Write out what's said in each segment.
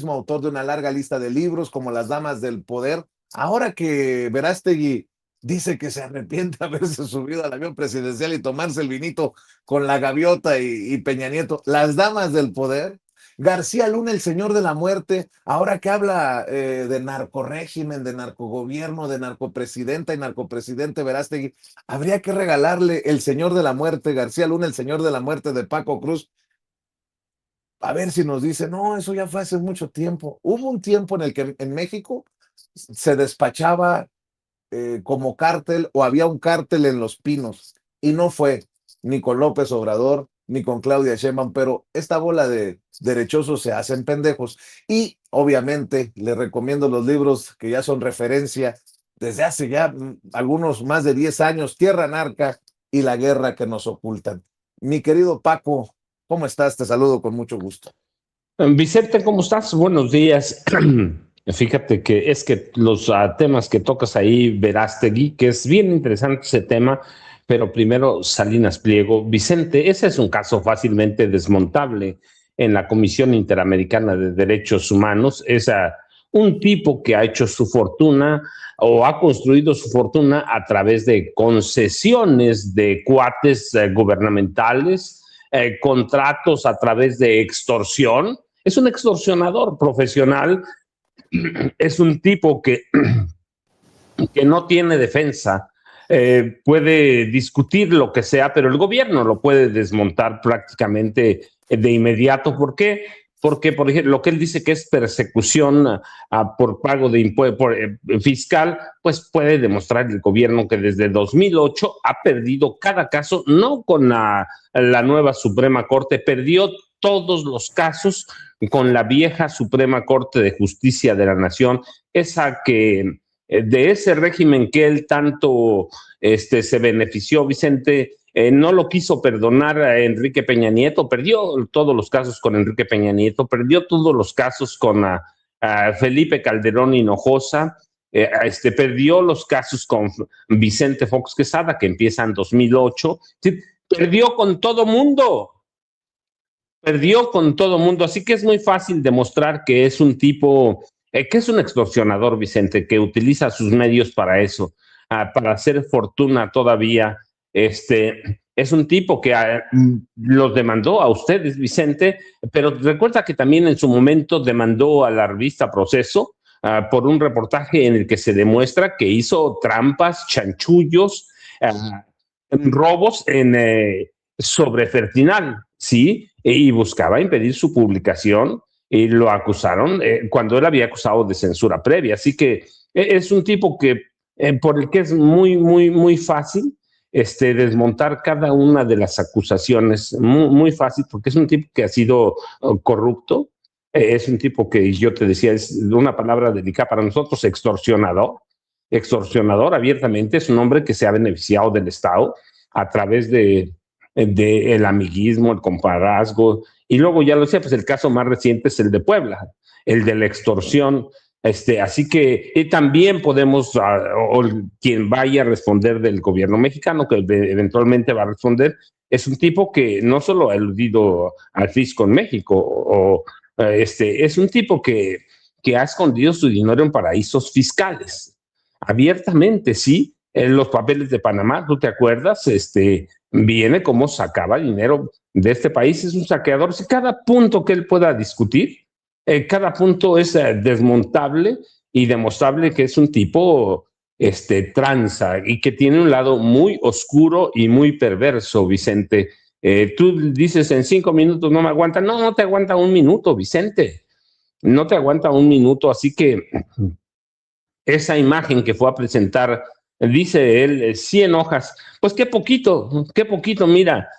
mismo autor de una larga lista de libros como Las Damas del Poder. Ahora que Verástegui dice que se arrepiente de haberse subido al avión presidencial y tomarse el vinito con la gaviota y Peña Nieto, Las Damas del Poder. García Luna, el señor de la muerte, ahora que habla de narcorégimen, de narcogobierno, de narcopresidenta y narcopresidente Verástegui, habría que regalarle el señor de la muerte, García Luna, el señor de la muerte de Paco Cruz, a ver si nos dice, no, eso ya fue hace mucho tiempo. Hubo un tiempo en el que en México se despachaba como cártel o había un cártel en Los Pinos y no fue ni con López Obrador ni con Claudia Sheinbaum, pero esta bola de derechosos se hacen pendejos y obviamente les recomiendo los libros que ya son referencia desde hace ya algunos más de 10 años, Tierra Narca y La Guerra que nos ocultan. Mi querido Paco, ¿cómo estás? Te saludo con mucho gusto. Vicente, ¿cómo estás? Buenos días. Fíjate que es que los temas que tocas ahí, Verástegui, que es bien interesante ese tema, pero primero Salinas Pliego. Vicente, ese es un caso fácilmente desmontable en la Comisión Interamericana de Derechos Humanos. Es un tipo que ha hecho su fortuna o ha construido su fortuna a través de concesiones de cuates gubernamentales, contratos a través de extorsión. Es un extorsionador profesional, es un tipo que no tiene defensa, puede discutir lo que sea, pero el gobierno lo puede desmontar prácticamente de inmediato. ¿Por qué? Porque, por ejemplo, lo que él dice que es persecución por pago de impuesto fiscal, pues puede demostrar el gobierno que desde 2008 ha perdido cada caso, no con la nueva Suprema Corte, perdió todos los casos con la vieja Suprema Corte de Justicia de la Nación, esa que de ese régimen que él tanto se benefició, Vicente, no lo quiso perdonar a Enrique Peña Nieto, perdió todos los casos con Enrique Peña Nieto, perdió todos los casos con Felipe Calderón Hinojosa, perdió los casos con Vicente Fox Quesada, que empieza en 2008, ¿sí? Perdió con todo mundo, así que es muy fácil demostrar que es un tipo, que es un extorsionador, Vicente, que utiliza sus medios para eso, para hacer fortuna todavía. Es un tipo que los demandó a ustedes, Vicente, pero recuerda que también en su momento demandó a la revista Proceso por un reportaje en el que se demuestra que hizo trampas, chanchullos, robos sobre Fertinal, ¿sí? Y buscaba impedir su publicación y lo acusaron cuando él había acusado de censura previa. Así que es un tipo que por el que es muy, muy, muy fácil desmontar cada una de las acusaciones, muy, muy fácil, porque es un tipo que ha sido corrupto, es un tipo que yo te decía, es una palabra delicada para nosotros, extorsionador abiertamente, es un hombre que se ha beneficiado del Estado a través de el amiguismo, el compadrazgo, y luego ya lo decía, pues el caso más reciente es el de Puebla, el de la extorsión. Así que también podemos, o quien vaya a responder del gobierno mexicano, que eventualmente va a responder, es un tipo que no solo ha eludido al fisco en México, es un tipo que ha escondido su dinero en paraísos fiscales, abiertamente, sí. En los papeles de Panamá, ¿tú te acuerdas? Viene cómo sacaba dinero de este país, es un saqueador. Si cada punto que él pueda discutir, cada punto es desmontable y demostrable que es un tipo tranza y que tiene un lado muy oscuro y muy perverso, Vicente. Tú dices en 5 minutos no me aguanta, no, no te aguanta un minuto, Vicente, no te aguanta un minuto, así que esa imagen que fue a presentar, dice él, 100 hojas, pues qué poquito, mira,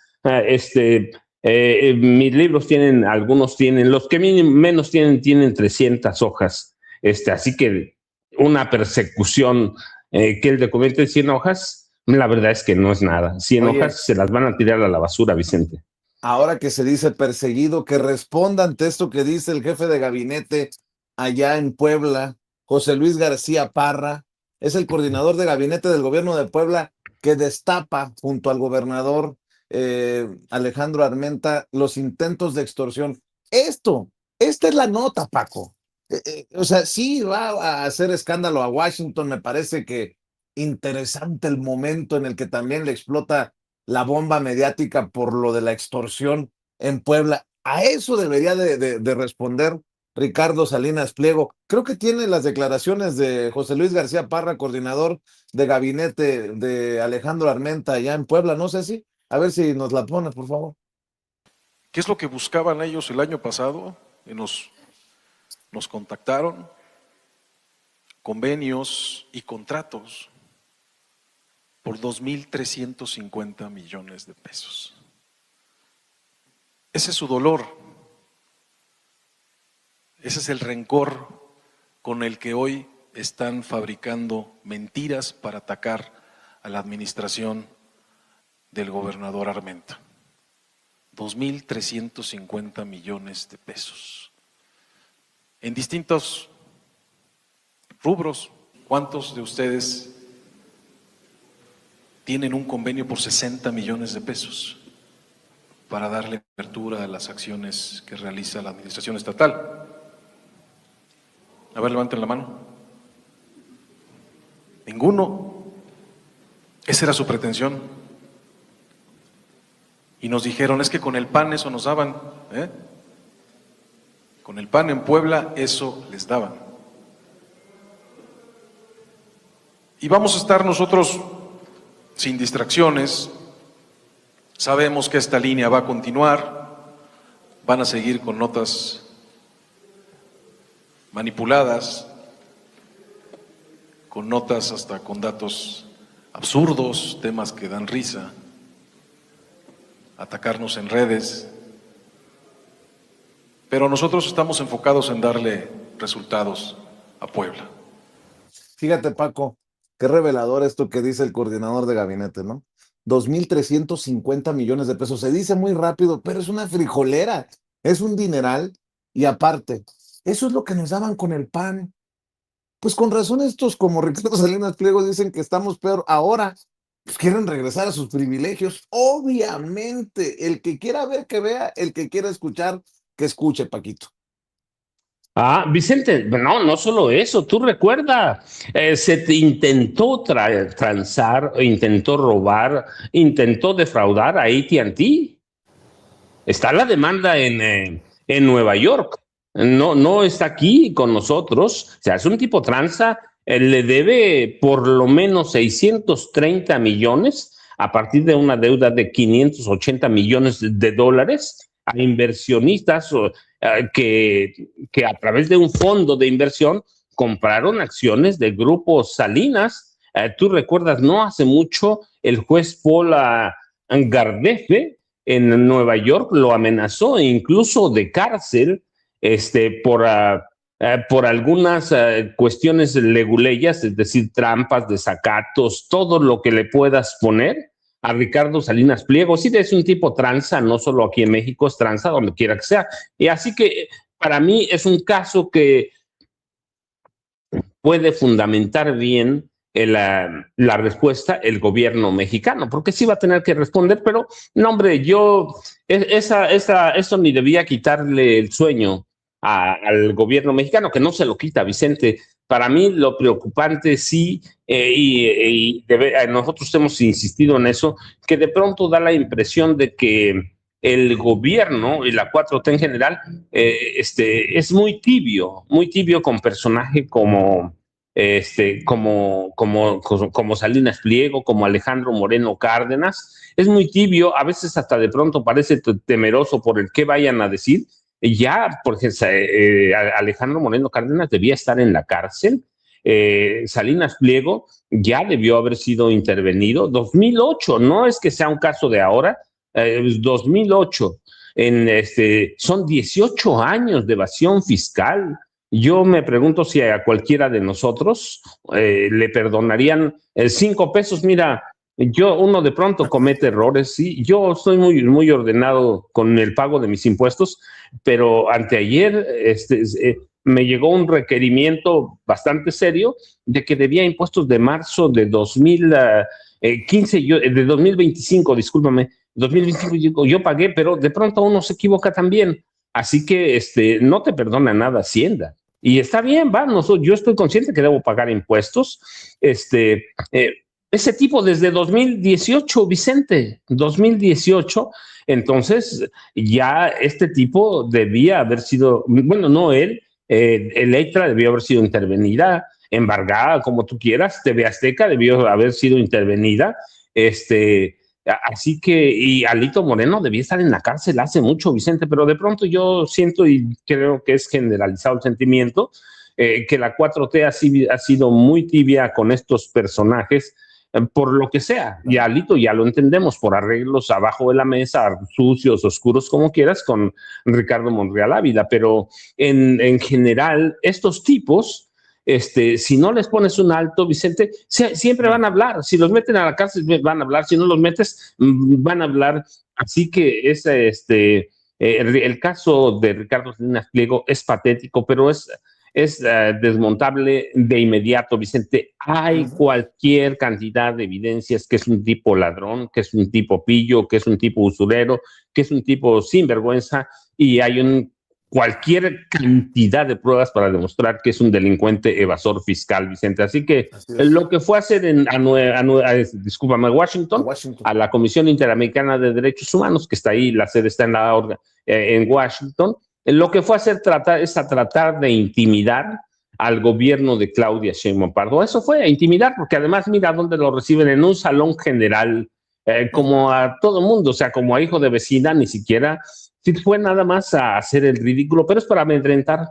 mis libros tienen, algunos tienen, los que menos tienen 300 hojas, así que una persecución que el documento de 100 hojas, la verdad es que no es nada, 100 Oye, hojas se las van a tirar a la basura, Vicente. ahora que se dice perseguido, que responda ante esto que dice el jefe de gabinete allá en Puebla, José Luis García Parra, es el coordinador de gabinete del gobierno de Puebla que destapa junto al gobernador Alejandro Armenta los intentos de extorsión. Esta es la nota, Paco. O sea, sí va a hacer escándalo a Washington. Me parece que interesante el momento en el que también le explota la bomba mediática por lo de la extorsión en Puebla. A eso debería de responder Ricardo Salinas Pliego. Creo que tiene las declaraciones de José Luis García Parra, coordinador de gabinete de Alejandro Armenta allá en Puebla. No sé si, a ver si nos la pones, por favor. ¿Qué es lo que buscaban ellos el año pasado? Nos contactaron, convenios y contratos por 2.350 millones de pesos. Ese es su dolor, ese es el rencor con el que hoy están fabricando mentiras para atacar a la administración del gobernador Armenta. 2.350 millones de pesos. En distintos rubros, ¿cuántos de ustedes tienen un convenio por 60 millones de pesos para darle apertura a las acciones que realiza la administración estatal? A ver, levanten la mano. Ninguno. Esa era su pretensión. Y nos dijeron, es que con el PAN eso nos daban, ¿eh? Con el PAN en Puebla eso les daban. Y vamos a estar nosotros sin distracciones. Sabemos que esta línea va a continuar, van a seguir con notas manipuladas, con notas hasta con datos absurdos, temas que dan risa, atacarnos en redes, pero nosotros estamos enfocados en darle resultados a Puebla. Fíjate, Paco, qué revelador esto que dice el coordinador de gabinete, ¿no? 2.350 millones de pesos. Se dice muy rápido, pero es una frijolera, es un dineral. Y aparte, eso es lo que nos daban con el PAN. Pues con razón estos como Ricardo Salinas Pliego dicen que estamos peor ahora. Pues quieren regresar a sus privilegios. Obviamente, el que quiera ver, que vea, el que quiera escuchar, que escuche, Paquito. Vicente, no solo eso, tú recuerda, se te intentó transar, intentó robar, intentó defraudar a AT&T. Está la demanda en Nueva York, no está aquí con nosotros. O sea, es un tipo tranza, le debe por lo menos 630 millones a partir de una deuda de 580 millones de dólares a inversionistas que a través de un fondo de inversión compraron acciones del grupo Salinas. Tú recuerdas, no hace mucho el juez Paul Gardefe en Nueva York lo amenazó incluso de cárcel por algunas cuestiones leguleyas, es decir, trampas, desacatos, todo lo que le puedas poner a Ricardo Salinas Pliego. Sí, es un tipo tranza, no solo aquí en México, es tranza donde quiera que sea. Y así que para mí es un caso que puede fundamentar bien la respuesta el gobierno mexicano, porque sí va a tener que responder, pero no, hombre, eso ni debía quitarle el sueño al gobierno mexicano, que no se lo quita, Vicente. Para mí lo preocupante sí, nosotros hemos insistido en eso, que de pronto da la impresión de que el gobierno y la 4T en general es muy tibio con personajes como Salinas Pliego, como Alejandro Moreno Cárdenas. Es muy tibio, a veces hasta de pronto parece temeroso por el que vayan a decir. Ya, porque Alejandro Moreno Cárdenas debía estar en la cárcel. Salinas Pliego ya debió haber sido intervenido. 2008, no es que sea un caso de ahora, 2008. Son 18 años de evasión fiscal. Yo me pregunto si a cualquiera de nosotros le perdonarían 5 pesos. Mira, uno de pronto comete errores, sí. Yo estoy muy ordenado con el pago de mis impuestos, pero anteayer me llegó un requerimiento bastante serio de que debía impuestos de marzo de 2015, de 2025, discúlpame, 2025 yo pagué, pero de pronto uno se equivoca también. Así que no te perdona nada Hacienda. Y está bien, va, yo estoy consciente que debo pagar impuestos. Ese tipo desde 2018, Vicente, 2018, entonces ya este tipo debía haber sido, bueno, no él, Electra debió haber sido intervenida, embargada, como tú quieras, TV Azteca debió haber sido intervenida, así que, y Alito Moreno debía estar en la cárcel hace mucho, Vicente, pero de pronto yo siento y creo que es generalizado el sentimiento que la 4T ha sido muy tibia con estos personajes, por lo que sea. Y Alito ya lo entendemos, por arreglos abajo de la mesa, sucios, oscuros, como quieras, con Ricardo Monreal Ávila, pero en general, estos tipos si no les pones un alto, Vicente, siempre van a hablar. Si los meten a la cárcel, van a hablar. Si no los metes, van a hablar. Así que el caso de Ricardo Salinas Pliego es patético, pero es desmontable de inmediato, Vicente. Hay cualquier cantidad de evidencias que es un tipo ladrón, que es un tipo pillo, que es un tipo usurero, que es un tipo sinvergüenza, y hay cualquier cantidad de pruebas para demostrar que es un delincuente evasor fiscal, Vicente. Así que lo que fue a hacer discúlpame, Washington, a la Comisión Interamericana de Derechos Humanos, que está ahí, la sede está en Washington, lo que fue a hacer es tratar de intimidar al gobierno de Claudia Sheinbaum Pardo. Eso fue a intimidar, porque además mira dónde lo reciben, en un salón general, como a todo mundo, o sea, como a hijo de vecina, ni siquiera sí fue nada más a hacer el ridículo, pero es para amedrentar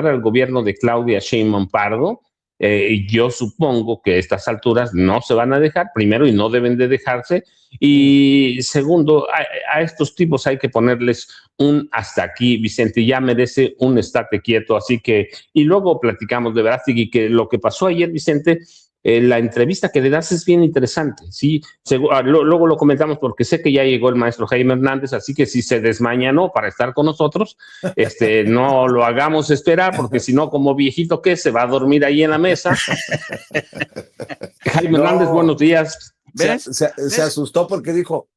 al gobierno de Claudia Sheinbaum Pardo. Yo supongo que a estas alturas no se van a dejar, primero, y no deben de dejarse, y segundo, a estos tipos hay que ponerles un hasta aquí, Vicente, ya merece un estate quieto, así que, y luego platicamos de Verástegui, que lo que pasó ayer, Vicente, la entrevista que le das es bien interesante, ¿sí? Luego lo comentamos porque sé que ya llegó el maestro Jaime Hernández, así que si se desmañanó para estar con nosotros, no lo hagamos esperar, porque si no, como viejito que se va a dormir ahí en la mesa. Jaime Hernández, buenos días. Se asustó porque dijo,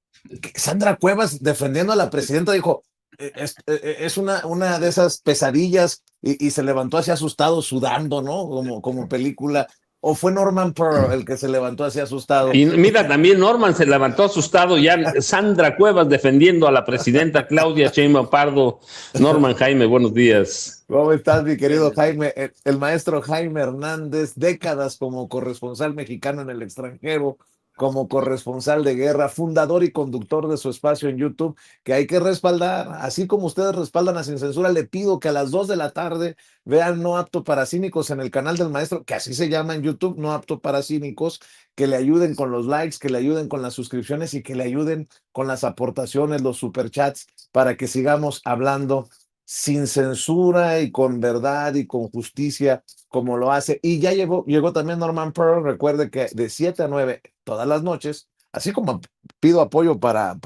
Sandra Cuevas defendiendo a la presidenta, dijo, es una de esas pesadillas y se levantó así asustado, sudando, ¿no? Como película. ¿O fue Norman Pearl el que se levantó así asustado? Y mira, también Norman se levantó asustado, ya Sandra Cuevas defendiendo a la presidenta Claudia Sheinbaum Pardo. Norman, Jaime, buenos días. ¿Cómo estás, mi querido Jaime? El maestro Jaime Hernández, décadas como corresponsal mexicano en el extranjero, como corresponsal de guerra, fundador y conductor de su espacio en YouTube, que hay que respaldar. Así como ustedes respaldan a Sin Censura, le pido que a las 2 de la tarde vean No Apto para Cínicos en el canal del maestro, que así se llama en YouTube, No Apto para Cínicos, que le ayuden con los likes, que le ayuden con las suscripciones y que le ayuden con las aportaciones, los superchats, para que sigamos hablando sin censura y con verdad y con justicia, como lo hace. Y ya llegó también Norman Pearl. Recuerde que de 7 a 9 todas las noches, así como pido apoyo para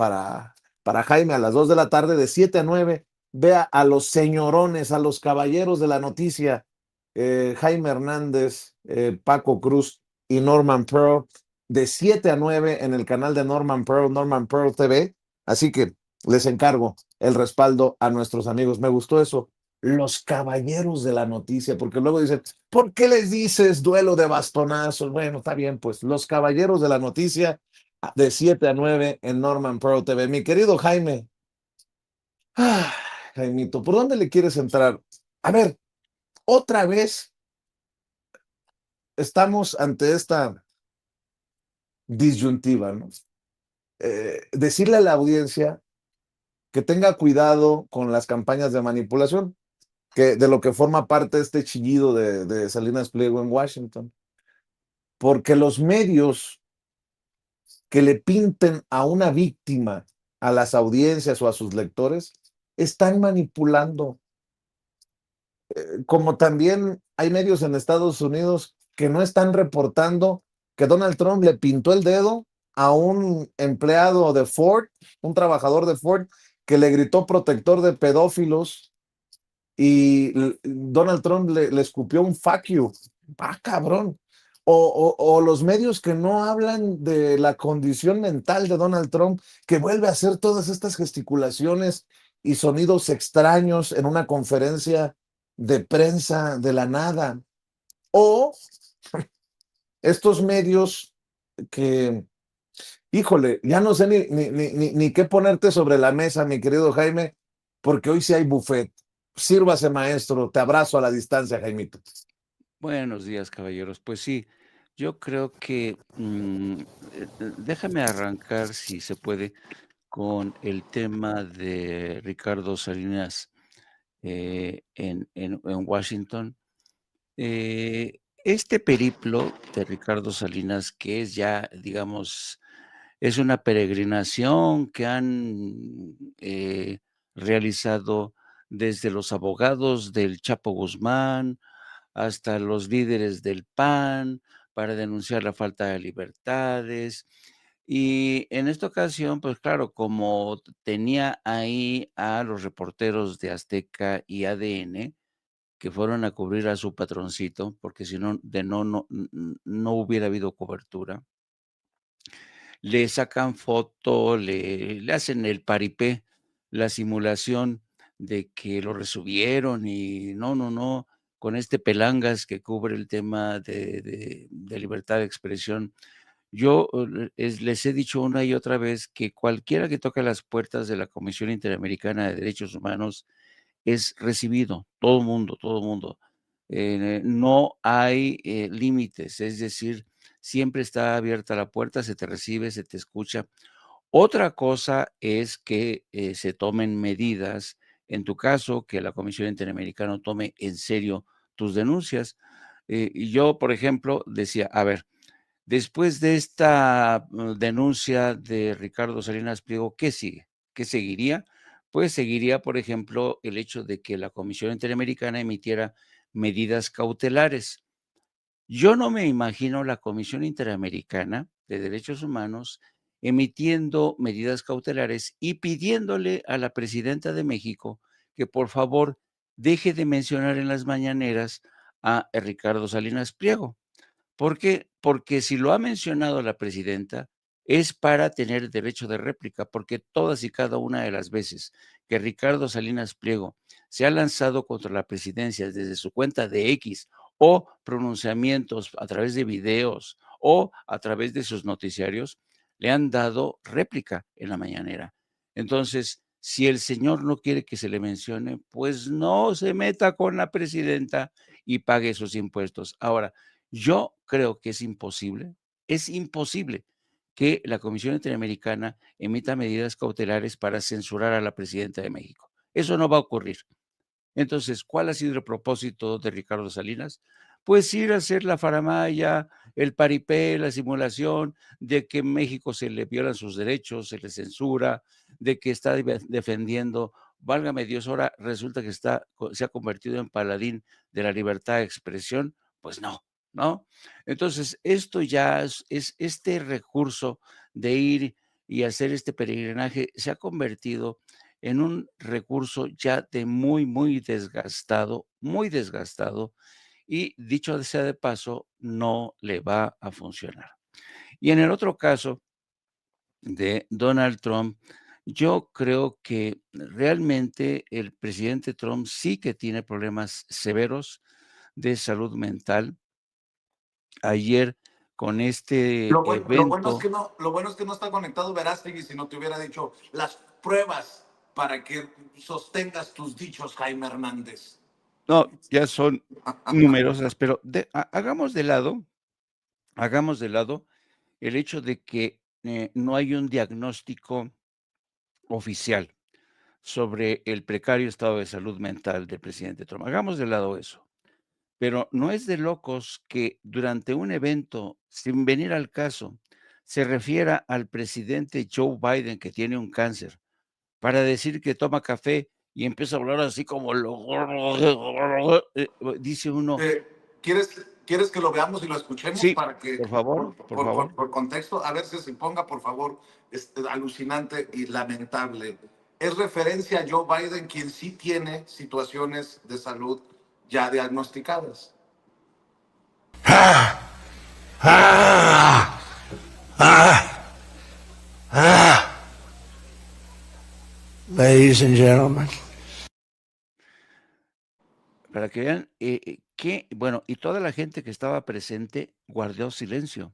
Jaime a las 2 de la tarde, de 7 a 9, vea a los señorones, a los caballeros de la noticia, Jaime Hernández, Paco Cruz y Norman Pearl, de 7 a 9 en el canal de Norman Pearl TV. Así que les encargo el respaldo a nuestros amigos. Me gustó eso, los caballeros de la noticia, porque luego dicen, ¿por qué les dices duelo de bastonazos? Bueno, está bien, pues los caballeros de la noticia de 7 a 9 en Norman Pearl TV. Mi querido Jaime, Jaimito, ¿por dónde le quieres entrar? A ver, otra vez estamos ante esta disyuntiva, ¿no? Decirle a la audiencia que tenga cuidado con las campañas de manipulación, que de lo que forma parte este chillido de Salinas Pliego en Washington. Porque los medios que le pinten a una víctima, a las audiencias o a sus lectores, están manipulando. Como también hay medios en Estados Unidos que no están reportando que Donald Trump le pintó el dedo a un empleado de Ford, un trabajador de Ford, que le gritó protector de pedófilos y Donald Trump le escupió un fuck you. Ah, cabrón. O los medios que no hablan de la condición mental de Donald Trump, que vuelve a hacer todas estas gesticulaciones y sonidos extraños en una conferencia de prensa de la nada. O estos medios que, híjole, ya no sé ni qué ponerte sobre la mesa, mi querido Jaime, porque hoy sí hay buffet. Sírvase, maestro. Te abrazo a la distancia, Jaimito. Buenos días, caballeros. Pues sí, yo creo que déjame arrancar, si se puede, con el tema de Ricardo Salinas en Washington. Este periplo de Ricardo Salinas, que es ya, digamos, es una peregrinación que han realizado desde los abogados del Chapo Guzmán hasta los líderes del PAN para denunciar la falta de libertades. Y en esta ocasión, pues claro, como tenía ahí a los reporteros de Azteca y ADN, que fueron a cubrir a su patroncito, porque si no, no hubiera habido cobertura. Le sacan foto, le hacen el paripé, la simulación de que lo resubieron y no, con este pelangas que cubre el tema de libertad de expresión. Yo les he dicho una y otra vez que cualquiera que toque las puertas de la Comisión Interamericana de Derechos Humanos es recibido, todo mundo. No hay límites, es decir, siempre está abierta la puerta, se te recibe, se te escucha. Otra cosa es que se tomen medidas, en tu caso, que la Comisión Interamericana tome en serio tus denuncias. Y yo, por ejemplo, decía, a ver, después de esta denuncia de Ricardo Salinas Pliego, ¿qué sigue? ¿Qué seguiría? Pues seguiría, por ejemplo, el hecho de que la Comisión Interamericana emitiera medidas cautelares. Yo no me imagino la Comisión Interamericana de Derechos Humanos emitiendo medidas cautelares y pidiéndole a la presidenta de México que por favor deje de mencionar en las mañaneras a Ricardo Salinas Pliego. ¿Por qué? Porque si lo ha mencionado la presidenta, es para tener derecho de réplica, porque todas y cada una de las veces que Ricardo Salinas Pliego se ha lanzado contra la presidencia desde su cuenta de X o pronunciamientos a través de videos o a través de sus noticiarios, le han dado réplica en la mañanera. Entonces, si el señor no quiere que se le mencione, pues no se meta con la presidenta y pague sus impuestos. Ahora, yo creo que es imposible que la Comisión Interamericana emita medidas cautelares para censurar a la presidenta de México. Eso no va a ocurrir. Entonces, ¿cuál ha sido el propósito de Ricardo Salinas? Pues ir a hacer la faramaya, el paripé, la simulación de que en México se le violan sus derechos, se le censura, de que está defendiendo, válgame Dios, ahora resulta que se ha convertido en paladín de la libertad de expresión. Pues no, ¿no? Entonces, esto ya es este recurso de ir y hacer este peregrinaje se ha convertido en un recurso ya de muy desgastado, y dicho sea de paso, no le va a funcionar. Y en el otro caso de Donald Trump, yo creo que realmente el presidente Trump sí que tiene problemas severos de salud mental. Ayer con este Lo bueno es evento. que lo bueno es que no está conectado Verástegui, si no te hubiera dicho las pruebas para que sostengas tus dichos, Jaime Hernández. No, ya son numerosas, pero hagamos de lado el hecho de que no hay un diagnóstico oficial sobre el precario estado de salud mental del presidente Trump. Hagamos de lado eso. Pero no es de locos que durante un evento, sin venir al caso, se refiera al presidente Joe Biden que tiene un cáncer para decir que toma café y empieza a hablar así como dice uno. ¿Quieres que lo veamos y lo escuchemos Sí, para que, por favor, por favor. por contexto, a ver si se ponga, por favor, alucinante y lamentable? Es referencia a Joe Biden, quien sí tiene situaciones de salud ya diagnosticadas. Ladies and gentlemen. para que vean que, bueno, y toda la gente que estaba presente guardó silencio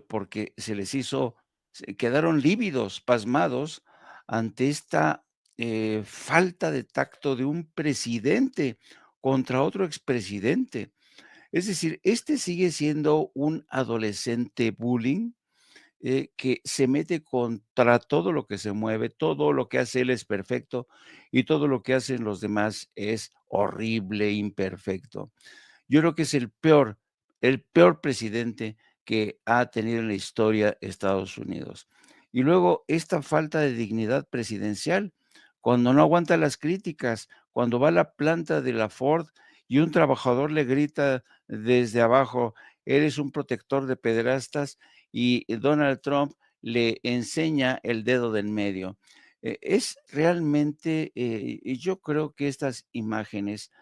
porque se les hizo, quedaron lívidos, pasmados ante esta falta de tacto de un presidente contra otro expresidente. Es decir, este sigue siendo un adolescente bullying que se mete contra todo lo que se mueve, todo lo que hace él es perfecto y todo lo que hacen los demás es horrible, imperfecto. Yo creo que es el peor presidente que ha tenido en la historia Estados Unidos. Y luego esta falta de dignidad presidencial, cuando no aguanta las críticas, cuando va a la planta de la Ford y un trabajador le grita desde abajo, eres un protector de pederastas, y Donald Trump le enseña el dedo del medio. Es realmente, y yo creo que estas imágenes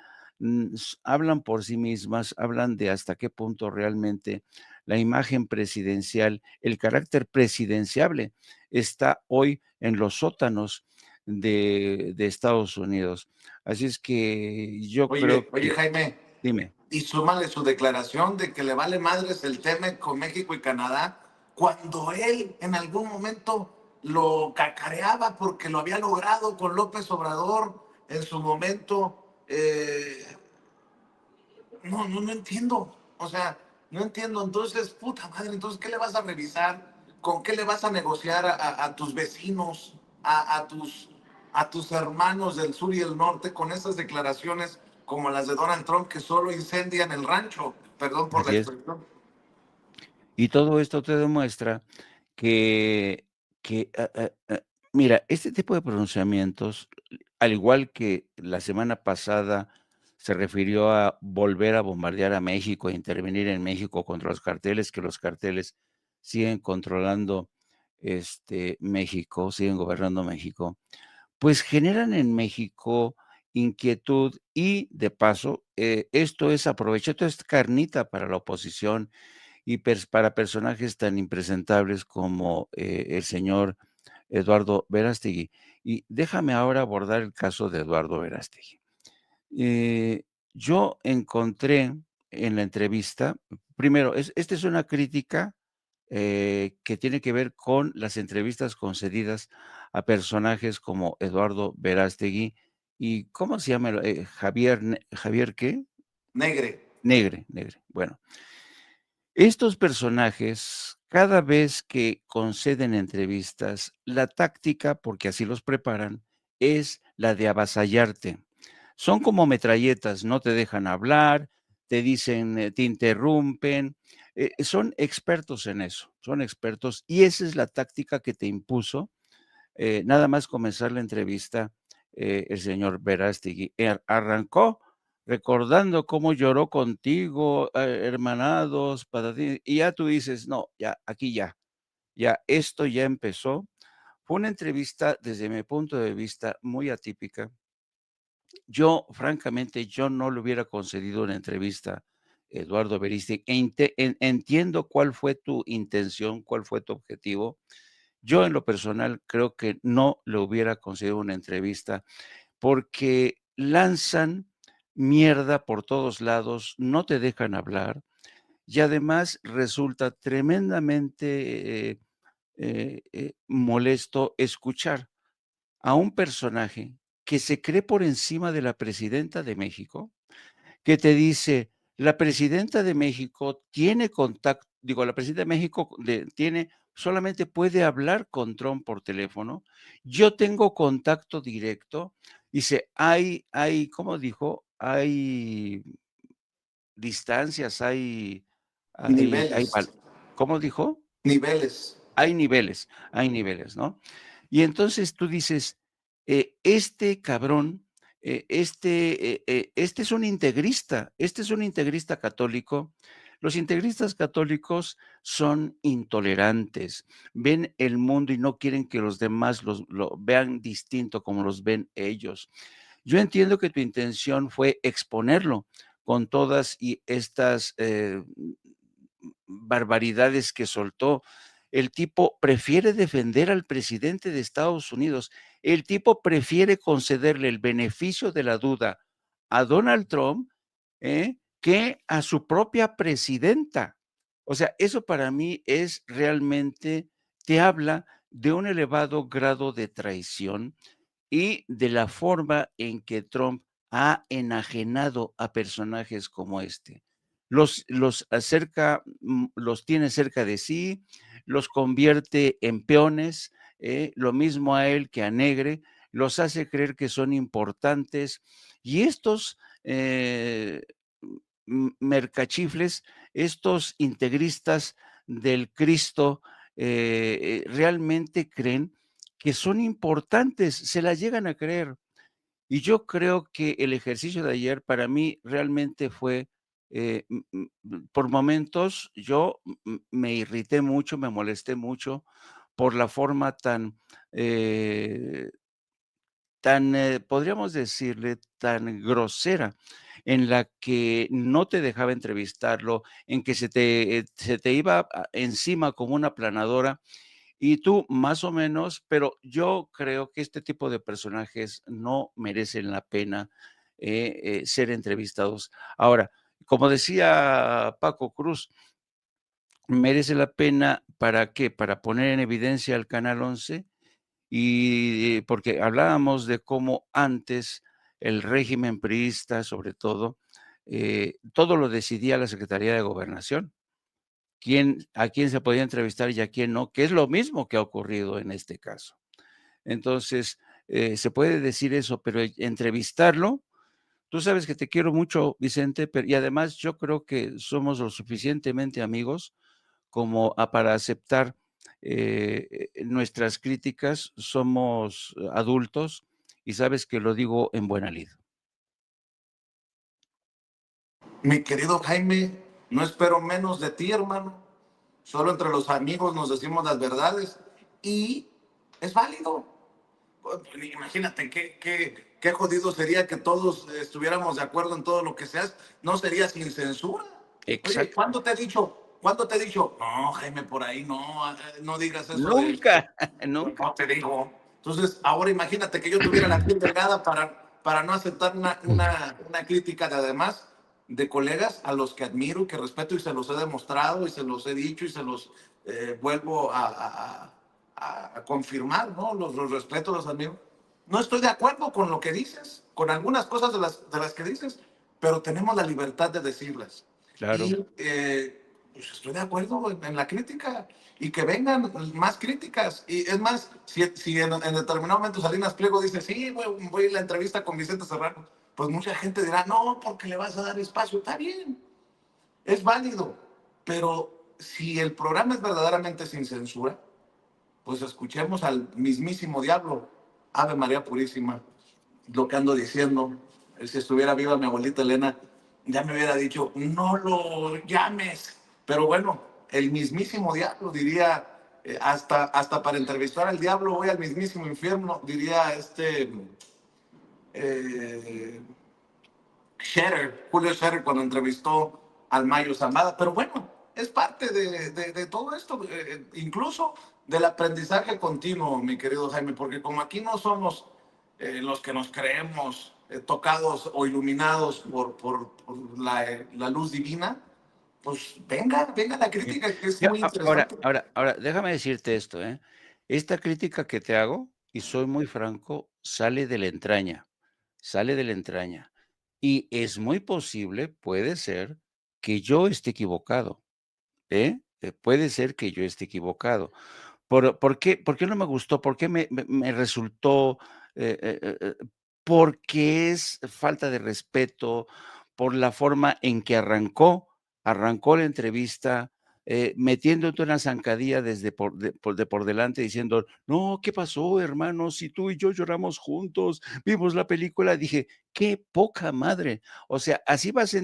hablan por sí mismas, hablan de hasta qué punto realmente la imagen presidencial, el carácter presidenciable está hoy en los sótanos de Estados Unidos. Así es que yo creo Oye, que, Jaime, dime, y súmale su declaración de que le vale madres el tema con México y Canadá, cuando él en algún momento lo cacareaba porque lo había logrado con López Obrador en su momento. No entiendo. O sea, no entiendo. Entonces, puta madre, entonces, ¿qué le vas a revisar? ¿Con qué le vas a negociar a tus vecinos, a tus hermanos del sur y el norte con esas declaraciones como las de Donald Trump que solo incendian el rancho? Perdón por la así es. expresión. Y todo esto te demuestra que que, mira, este tipo de pronunciamientos, al igual que la semana pasada se refirió a volver a bombardear a México, a intervenir en México contra los carteles, que los carteles siguen controlando, México, siguen gobernando México, pues generan en México inquietud y, de paso, esto es carnita para la oposición y para personajes tan impresentables como el señor Eduardo Verástegui. Y déjame ahora abordar el caso de Eduardo Verástegui. Eh, yo encontré en la entrevista, primero, esta es una crítica que tiene que ver con las entrevistas concedidas a personajes como Eduardo Verástegui y, ¿cómo se llama? Javier, ¿qué? Negre. Negre. Bueno, estos personajes, cada vez que conceden entrevistas, la táctica, porque así los preparan, es la de avasallarte. Son como metralletas, no te dejan hablar, te dicen, te interrumpen, son expertos en eso, son expertos, y esa es la táctica que te impuso nada más comenzar la entrevista, el señor Verástegui arrancó recordando cómo lloró contigo, hermanados, patatín, y ya tú dices, no, ya, aquí ya, esto ya empezó. Fue una entrevista, desde mi punto de vista, muy atípica. Yo, francamente, yo no le hubiera concedido una entrevista, Eduardo Verástegui, entiendo cuál fue tu intención, cuál fue tu objetivo. Yo, en lo personal, creo que no le hubiera concedido una entrevista, porque lanzan mierda por todos lados, no te dejan hablar, y además resulta tremendamente, molesto escuchar a un personaje que se cree por encima de la presidenta de México, que te dice: "La presidenta de México tiene contacto", digo, la presidenta de México solamente puede hablar con Trump por teléfono. Yo tengo contacto directo. Dice: ¿cómo dijo? Hay distancias, hay Niveles. val ¿cómo dijo? Niveles. Hay niveles, ¿no? Y entonces tú dices, este cabrón, este es un integrista católico. Los integristas católicos son intolerantes, ven el mundo y no quieren que los demás lo vean distinto como los ven ellos. Yo entiendo que tu intención fue exponerlo con todas y estas barbaridades que soltó. El tipo prefiere defender al presidente de Estados Unidos. El tipo prefiere concederle el beneficio de la duda a Donald Trump que a su propia presidenta. O sea, eso para mí es realmente, te habla de un elevado grado de traición y de la forma en que Trump ha enajenado a personajes como este. Los acerca, los tiene cerca de sí, los convierte en peones, lo mismo a él que a Negre, los hace creer que son importantes y estos mercachifles, estos integristas del Cristo, realmente creen que son importantes, se la llegan a creer. Y yo creo que el ejercicio de ayer para mí realmente fue, por momentos yo me irrité mucho, me molesté mucho por la forma eh, podríamos decirle, tan grosera, en la que no te dejaba entrevistarlo, en que se te iba encima como una planadora y tú más o menos, pero yo creo que este tipo de personajes no merecen la pena ser entrevistados. Ahora, como decía Paco Cruz, merece la pena ¿para qué? Para poner en evidencia al Canal 11 y porque hablábamos de cómo antes el régimen priista, sobre todo lo decidía la Secretaría de Gobernación a quién se podía entrevistar y a quién no, que es lo mismo que ha ocurrido en este caso. Entonces, se puede decir eso, pero entrevistarlo, tú sabes que te quiero mucho, Vicente, y además yo creo que somos lo suficientemente amigos como para aceptar nuestras críticas, somos adultos y sabes que lo digo en buena lid. Mi querido Jaime, no espero menos de ti, hermano. Solo entre los amigos nos decimos las verdades y es válido. Pues, imagínate qué jodido sería que todos estuviéramos de acuerdo en todo lo que seas. No sería sin censura. Oye, Exacto. ¿cuándo te he dicho? ¿Cuándo te he dicho? No, Jaime, por ahí no, no digas eso de... Nunca, nunca. No te digo. Entonces, ahora imagínate que yo tuviera la piel delgada para no aceptar una crítica de además de colegas a los que admiro, que respeto y se los he demostrado y se los he dicho y se los vuelvo a confirmar, ¿no? Los respeto, los admiro. No estoy de acuerdo con lo que dices, con algunas cosas de las que dices, pero tenemos la libertad de decirlas. Claro. Y pues estoy de acuerdo en la crítica y que vengan más críticas. Y es más, si en determinado momento Salinas Pliego dice, sí, voy a la entrevista con Vicente Serrano, pues mucha gente dirá, no, porque le vas a dar espacio. Está bien, es válido. Pero si el programa es verdaderamente sin censura, pues escuchemos al mismísimo diablo. Ave María Purísima, lo que ando diciendo. Si estuviera viva mi abuelita Elena, ya me hubiera dicho, no lo llames. Pero bueno, el mismísimo diablo diría, hasta para entrevistar al diablo voy al mismísimo infierno, diría eh, Julio Scherer, cuando entrevistó al Mayo Zambada. Pero bueno, es parte de todo esto, incluso del aprendizaje continuo, mi querido Jaime, porque como aquí no somos los que nos creemos tocados o iluminados por la luz divina, pues venga la crítica, que es muy interesante. Ahora, déjame decirte esto, ¿eh? Esta crítica que te hago, y soy muy franco, sale de la entraña. Y es muy posible, puede ser, que yo esté equivocado, ¿eh? Puede ser que yo esté equivocado. ¿Por qué no me gustó? ¿Por qué me resultó? eh, eh, eh, eh, Porque es falta de respeto, por la forma en que arrancó la entrevista, metiéndote una zancadilla desde por delante, diciendo: "No, ¿qué pasó, hermano? Si tú y yo lloramos juntos, vimos la película". Dije: "Qué poca madre". O sea, así vas a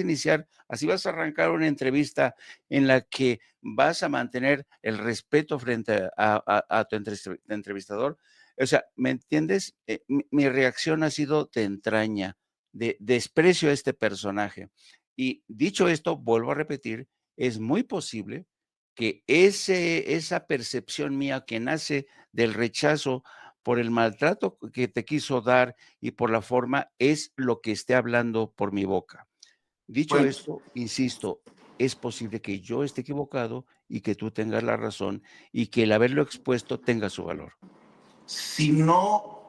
iniciar, así vas a arrancar una entrevista en la que vas a mantener el respeto frente a tu entrevistador. O sea, ¿me entiendes? Mi reacción ha sido de entraña, de desprecio a este personaje. Y dicho esto, vuelvo a repetir, es muy posible que esa percepción mía que nace del rechazo por el maltrato que te quiso dar y por la forma, es lo que esté hablando por mi boca. Dicho Pues, esto, insisto, es posible que yo esté equivocado y que tú tengas la razón y que el haberlo expuesto tenga su valor. si no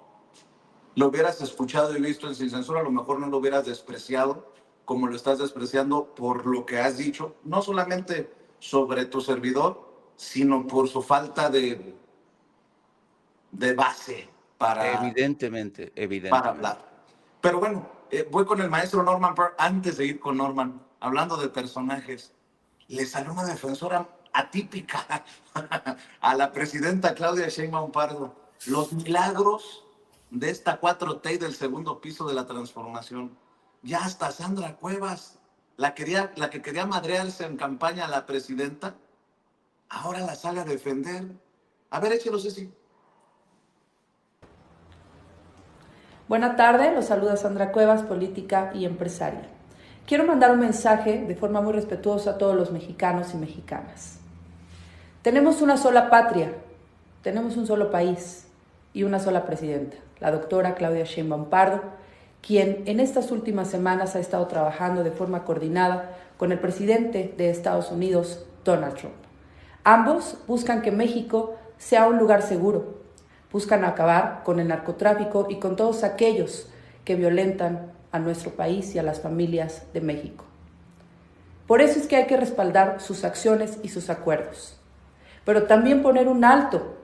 lo hubieras escuchado y visto en Sin Censura, a lo mejor no lo hubieras despreciado como lo estás despreciando por lo que has dicho, no solamente sobre tu servidor, sino por su falta de base Evidentemente, para evidentemente. hablar. Pero bueno, voy con el maestro Norman Pearl. Antes de ir con Norman, hablando de personajes, le salió una defensora atípica a la presidenta Claudia Sheinbaum Pardo. Los milagros de esta 4T y del segundo piso de la transformación. Ya hasta Sandra Cuevas, la que quería madrearse en campaña a la presidenta, ahora la sale a defender. A ver, échelo, Ceci. Buenas tardes, los saluda Sandra Cuevas, política y empresaria. Quiero mandar un mensaje de forma muy respetuosa a todos los mexicanos y mexicanas. Tenemos una sola patria, tenemos un solo país y una sola presidenta, la doctora Claudia Sheinbaum Pardo, quien en estas últimas semanas ha estado trabajando de forma coordinada con el presidente de Estados Unidos, Donald Trump. Ambos buscan que México sea un lugar seguro, buscan acabar con el narcotráfico y con todos aquellos que violentan a nuestro país y a las familias de México. Por eso es que hay que respaldar sus acciones y sus acuerdos, pero también poner un alto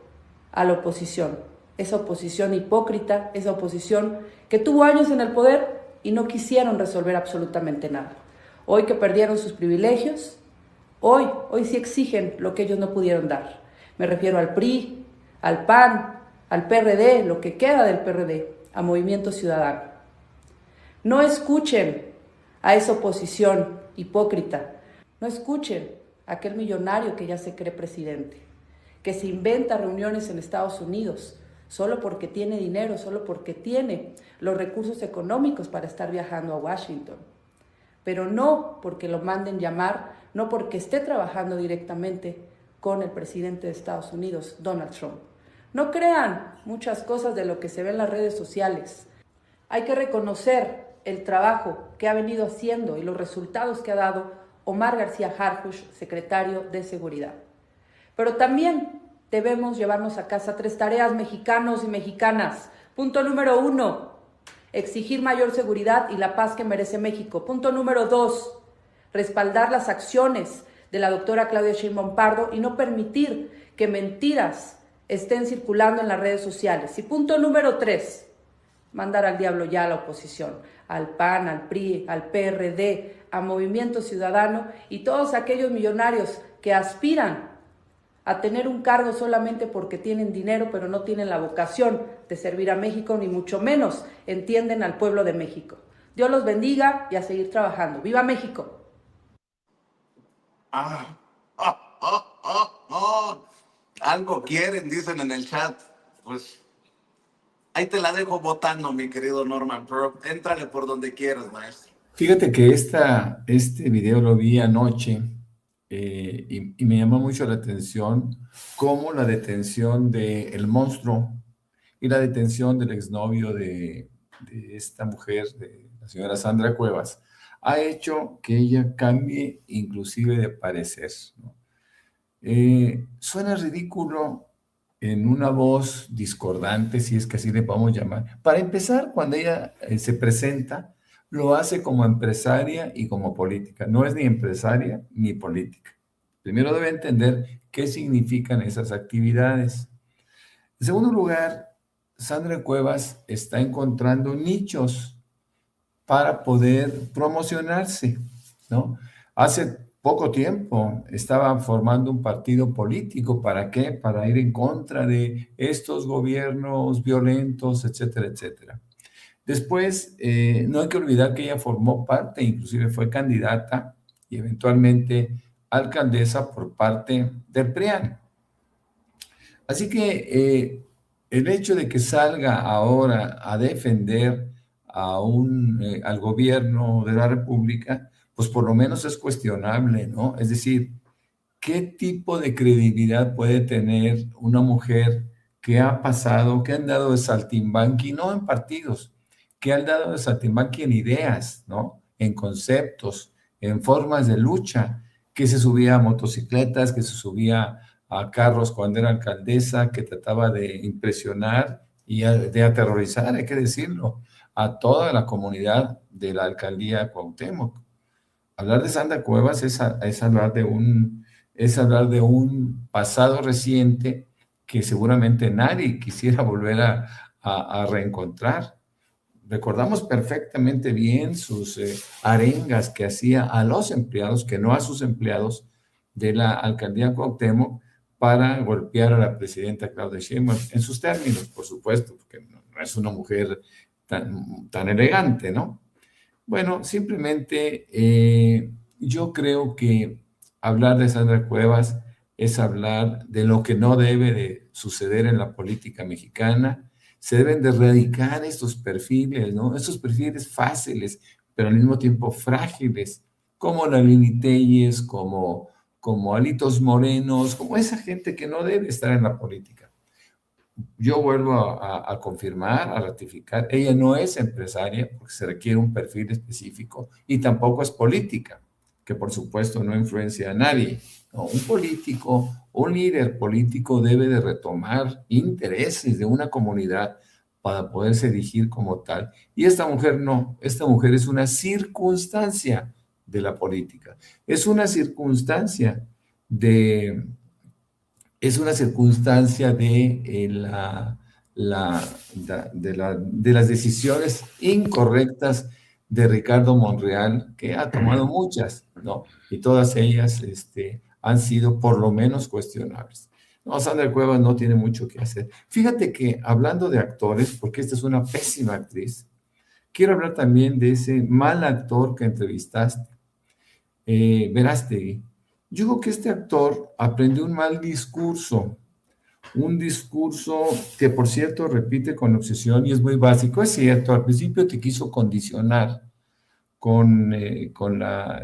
a la oposición, esa oposición hipócrita, esa oposición que tuvo años en el poder y no quisieron resolver absolutamente nada. Hoy que perdieron sus privilegios, hoy sí exigen lo que ellos no pudieron dar. Me refiero al PRI, al PAN, al PRD, lo que queda del PRD, a Movimiento Ciudadano. No escuchen a esa oposición hipócrita, no escuchen a aquel millonario que ya se cree presidente, que se inventa reuniones en Estados Unidos solo porque tiene dinero, solo porque tiene los recursos económicos para estar viajando a Washington, pero no porque lo manden llamar, no porque esté trabajando directamente con el presidente de Estados Unidos, Donald Trump. No crean muchas cosas de lo que se ve en las redes sociales. Hay que reconocer el trabajo que ha venido haciendo y los resultados que ha dado Omar García Harfuch, secretario de Seguridad. Pero también debemos llevarnos a casa 3 tareas, mexicanos y mexicanas. Punto número 1, exigir mayor seguridad y la paz que merece México. Punto número 2, respaldar las acciones de la doctora Claudia Sheinbaum Pardo y no permitir que mentiras estén circulando en las redes sociales. Y punto número 3, mandar al diablo ya a la oposición, al PAN, al PRI, al PRD, a Movimiento Ciudadano y todos aquellos millonarios que aspiran a tener un cargo solamente porque tienen dinero, pero no tienen la vocación de servir a México, ni mucho menos entienden al pueblo de México. Dios los bendiga y a seguir trabajando. ¡Viva México! Algo quieren, dicen en el chat. Pues ahí te la dejo votando, mi querido Norman Pearl. Éntrale por donde quieras, maestro. Fíjate que este video lo vi anoche y me llamó mucho la atención cómo la detención del monstruo y la detención del exnovio de esta mujer, de la señora Sandra Cuevas, ha hecho que ella cambie inclusive de parecer, ¿no? Suena ridículo en una voz discordante, si es que así le podemos llamar. Para empezar, cuando ella se presenta, lo hace como empresaria y como política. No es ni empresaria ni política. Primero debe entender qué significan esas actividades. En segundo lugar, Sandra Cuevas está encontrando nichos para poder promocionarse, ¿no? Hace poco tiempo estaba formando un partido político. ¿Para qué? Para ir en contra de estos gobiernos violentos, etcétera, etcétera. Después, no hay que olvidar que ella formó parte, inclusive fue candidata y eventualmente alcaldesa por parte del PRIAN. Así que el hecho de que salga ahora a defender al gobierno de la República, pues por lo menos es cuestionable, ¿no? Es decir, ¿qué tipo de credibilidad puede tener una mujer que ha pasado, que han dado de saltimbanqui, no en partidos, que han dado de saltimbanqui en ideas, ¿no? En conceptos, en formas de lucha, que se subía a motocicletas, que se subía a carros cuando era alcaldesa, que trataba de impresionar y de aterrorizar, hay que decirlo, a toda la comunidad de la alcaldía Cuauhtémoc. Hablar de Sandra Cuevas es hablar de un pasado reciente que seguramente nadie quisiera volver a reencontrar. Recordamos perfectamente bien sus arengas que hacía a los empleados, que no a sus empleados de la alcaldía Cuauhtémoc, para golpear a la presidenta Claudia Sheinbaum, en sus términos, por supuesto, porque no es una mujer tan elegante, ¿no? Bueno, simplemente yo creo que hablar de Sandra Cuevas es hablar de lo que no debe de suceder en la política mexicana. Se deben de erradicar estos perfiles, ¿no? Estos perfiles fáciles, pero al mismo tiempo frágiles, como la Lili Téllez, como Alitos Morenos, como esa gente que no debe estar en la política. Yo vuelvo a confirmar, a ratificar, ella no es empresaria porque se requiere un perfil específico y tampoco es política, que por supuesto no influencia a nadie. No, un político, un líder político debe de retomar intereses de una comunidad para poderse dirigir como tal. Y esta mujer no, esta mujer es una circunstancia de la política, es una circunstancia de de las decisiones incorrectas de Ricardo Monreal, que ha tomado muchas, ¿no? Y todas ellas han sido por lo menos cuestionables. No, Sandra Cuevas no tiene mucho que hacer. Fíjate que hablando de actores, porque esta es una pésima actriz, quiero hablar también de ese mal actor que entrevistaste, Verástegui. Yo creo que este actor aprendió un mal discurso, un discurso que, por cierto, repite con obsesión y es muy básico. Es cierto, al principio te quiso condicionar,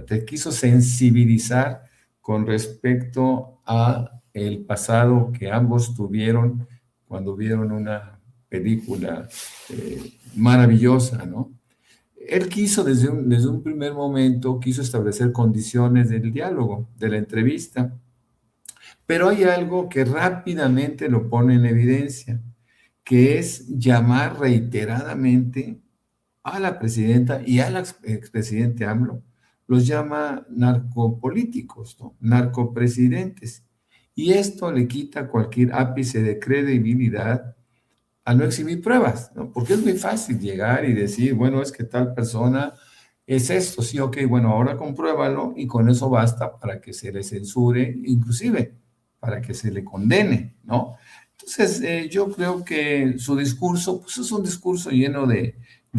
te quiso sensibilizar con respecto a el pasado que ambos tuvieron cuando vieron una película maravillosa, ¿no? Él quiso desde un primer momento, quiso establecer condiciones del diálogo, de la entrevista, pero hay algo que rápidamente lo pone en evidencia, que es llamar reiteradamente a la presidenta y al expresidente AMLO, los llama narcopolíticos, ¿no? Narcopresidentes. Y esto le quita cualquier ápice de credibilidad a no exhibir pruebas, ¿no? Porque es muy fácil llegar y decir, bueno, es que tal persona es esto, sí, ok, bueno, ahora compruébalo y con eso basta para que se le censure, inclusive para que se le condene, ¿no? Entonces, yo creo que su discurso, pues es un discurso lleno de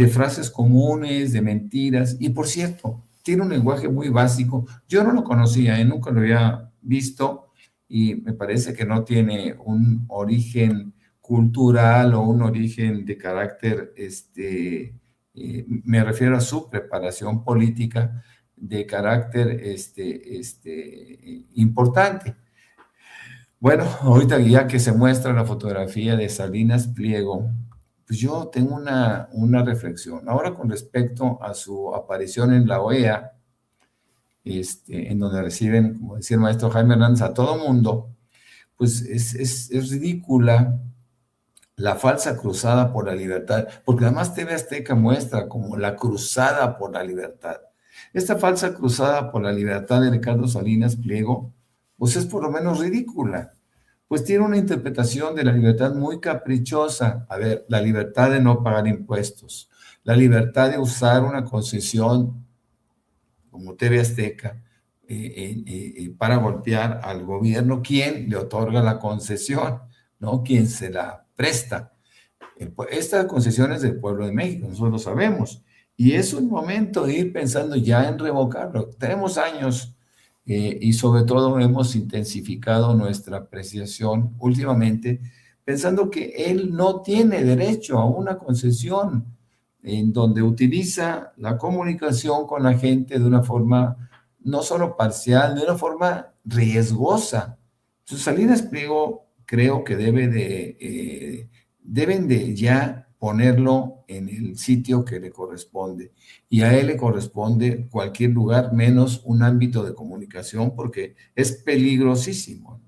frases comunes, de mentiras, y por cierto, tiene un lenguaje muy básico. Yo no lo conocía, nunca lo había visto, y me parece que no tiene un origen cultural o un origen de carácter, me refiero a su preparación política de carácter importante. Bueno, ahorita ya que se muestra la fotografía de Salinas Pliego, pues yo tengo una reflexión. Ahora con respecto a su aparición en la OEA, en donde reciben, como decía el maestro Jaime Hernández, a todo mundo, pues es ridícula la falsa cruzada por la libertad, porque además TV Azteca muestra como la cruzada por la libertad. Esta falsa cruzada por la libertad de Ricardo Salinas Pliego, pues es por lo menos ridícula, pues tiene una interpretación de la libertad muy caprichosa. A ver, la libertad de no pagar impuestos, la libertad de usar una concesión como TV Azteca para golpear al gobierno, quien le otorga la concesión, ¿no? Quien se la presta. Esta concesión es del pueblo de México, nosotros lo sabemos, y es un momento de ir pensando ya en revocarlo. Tenemos años y sobre todo hemos intensificado nuestra apreciación últimamente, pensando que él no tiene derecho a una concesión en donde utiliza la comunicación con la gente de una forma no solo parcial, de una forma riesgosa. Salinas Pliego creo que deben de ya ponerlo en el sitio que le corresponde. Y a él le corresponde cualquier lugar menos un ámbito de comunicación porque es peligrosísimo.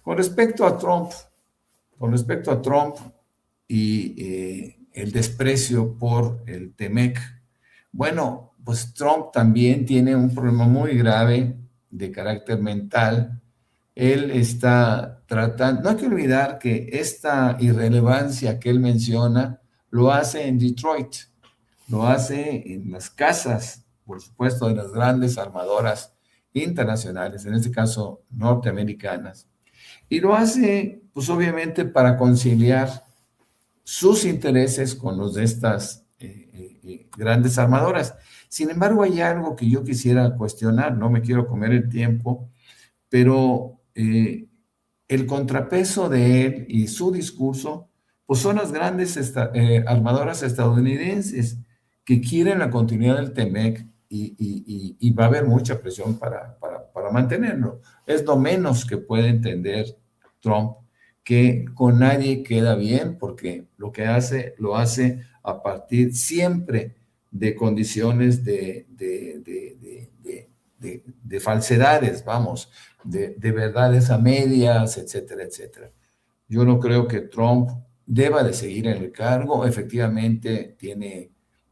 Con respecto a Trump y el desprecio por el TEMEC, bueno, pues Trump también tiene un problema muy grave de carácter mental. Él está tratando, no hay que olvidar que esta irrelevancia que él menciona lo hace en Detroit, lo hace en las casas, por supuesto, de las grandes armadoras internacionales, en este caso norteamericanas, y lo hace, pues obviamente, para conciliar sus intereses con los de estas grandes armadoras. Sin embargo, hay algo que yo quisiera cuestionar, no me quiero comer el tiempo, pero el contrapeso de él y su discurso, pues son las grandes armadoras estadounidenses que quieren la continuidad del TEMEC y va a haber mucha presión para mantenerlo. Es lo menos que puede entender Trump, que con nadie queda bien porque lo que hace, lo hace a partir siempre de condiciones de falsedades, vamos, de verdades a medias, etcétera, etcétera. Yo no creo que Trump deba de seguir en el cargo. Efectivamente,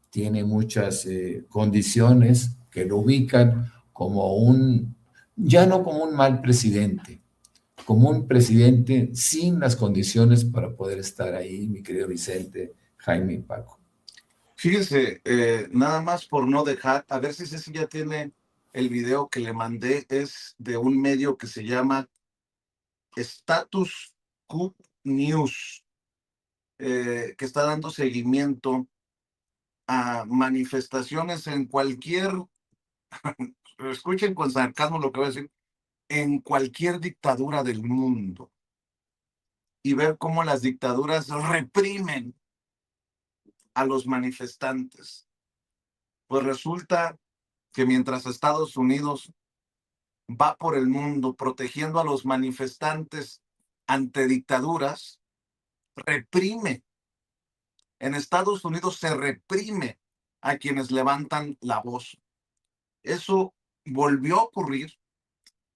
tiene muchas condiciones que lo ubican como ya no como un mal presidente, como un presidente sin las condiciones para poder estar ahí, mi querido Vicente, Jaime y Paco. Fíjese, nada más por no dejar, a ver si Ceci ya tiene el video que le mandé, es de un medio que se llama Status Coup News, que está dando seguimiento a manifestaciones en cualquier, escuchen con sarcasmo lo que voy a decir, en cualquier dictadura del mundo, y ver cómo las dictaduras reprimen a los manifestantes. Pues resulta que mientras Estados Unidos va por el mundo protegiendo a los manifestantes ante dictaduras, reprime. En Estados Unidos se reprime a quienes levantan la voz. Eso volvió a ocurrir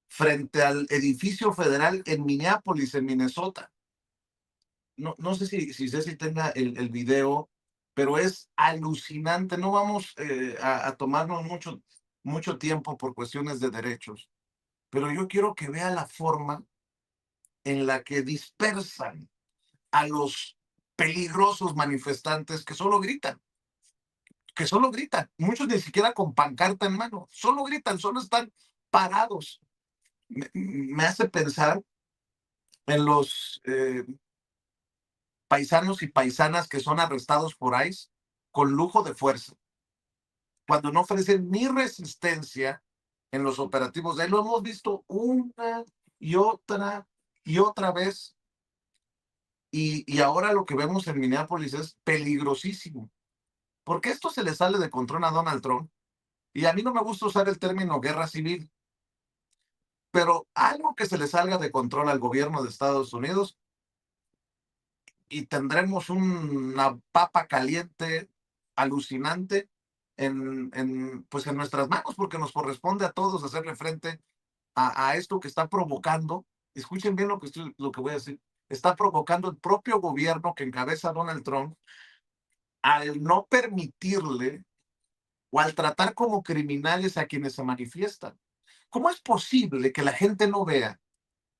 frente al edificio federal en Minneapolis, en Minnesota. No sé si Ceci tenga el video, pero es alucinante. No vamos a tomarnos mucho tiempo por cuestiones de derechos, pero yo quiero que vea la forma en la que dispersan a los peligrosos manifestantes que solo gritan. Muchos ni siquiera con pancarta en mano, solo gritan, solo están parados. Me hace pensar en los paisanos y paisanas que son arrestados por ICE con lujo de fuerza, cuando no ofrecen ni resistencia en los operativos. De ahí lo hemos visto una y otra vez. Y ahora lo que vemos en Minneapolis es peligrosísimo, porque esto se le sale de control a Donald Trump. Y a mí no me gusta usar el término guerra civil, pero algo que se le salga de control al gobierno de Estados Unidos y tendremos una papa caliente alucinante pues en nuestras manos, porque nos corresponde a todos hacerle frente a esto que está provocando. Escuchen bien lo que voy a decir. Está provocando el propio gobierno que encabeza Donald Trump al no permitirle o al tratar como criminales a quienes se manifiestan. ¿Cómo es posible que la gente no vea